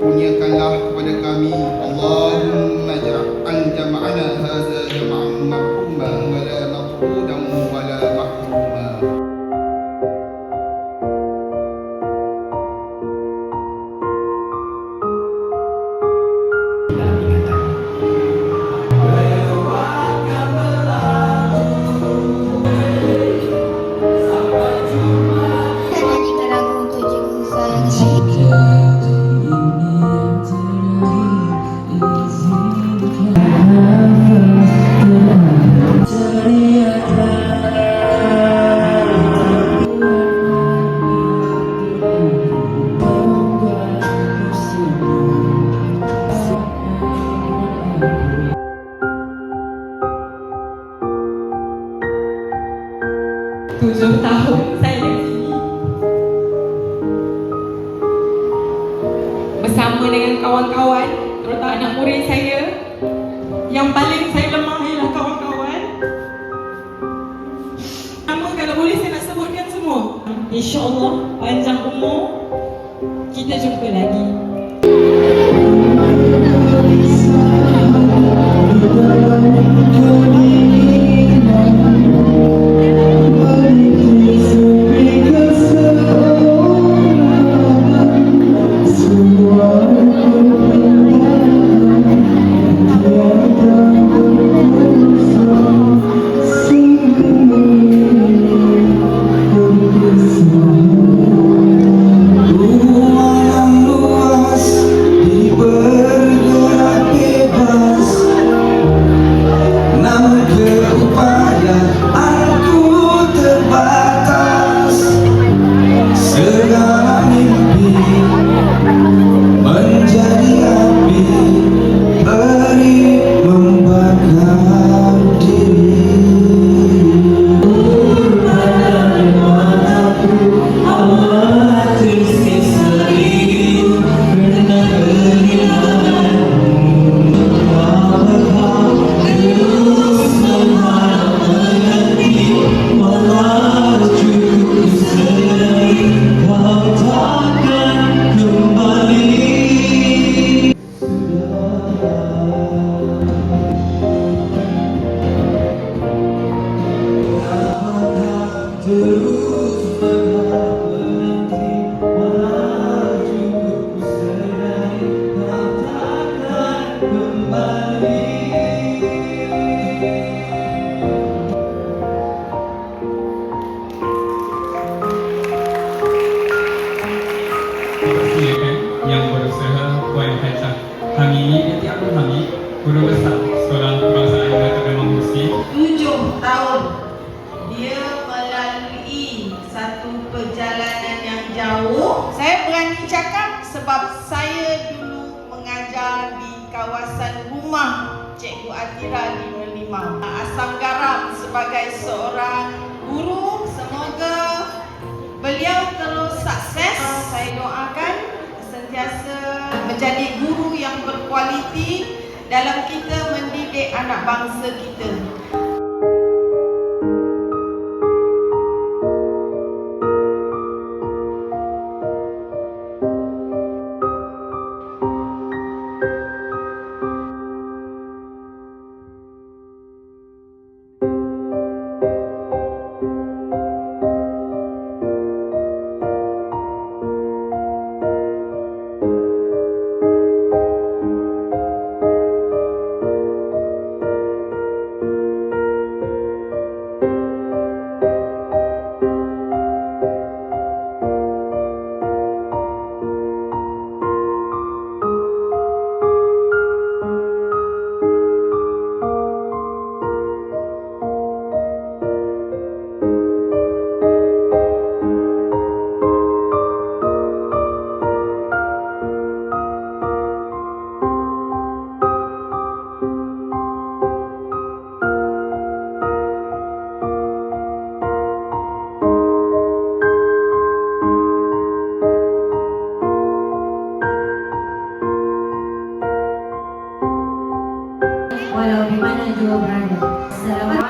Kurniakanlah kepada kami, Allahumma ja'al jama'ana hadza jama'an marhuma wa la mafrudan wa la mahruma. Tujuh tahun saya di sini bersama dengan kawan-kawan, terutama anak murid saya. Yang paling saya lemah ialah kawan-kawan. Nama kalau boleh saya nak sebutkan semua. InsyaAllah panjang umur, kita jumpa lagi. Yang berusaha Puan Haijah Hamidi binti Abdul Hamid, Guru Besar Sekolah Kebangsaan Negara Memang Muslim. 7 tahun dia melalui satu perjalanan yang jauh. Saya berani cakap sebab saya dulu mengajar di kawasan rumah Cikgu Atira di Merlimau. Asam garam sebagai seorang guru, semoga beliau terus sukses. Saya doakan sentiasa menjadi guru yang berkualiti dalam kita mendidik anak bangsa kita. walau di mana jua berada. Assalamualaikum.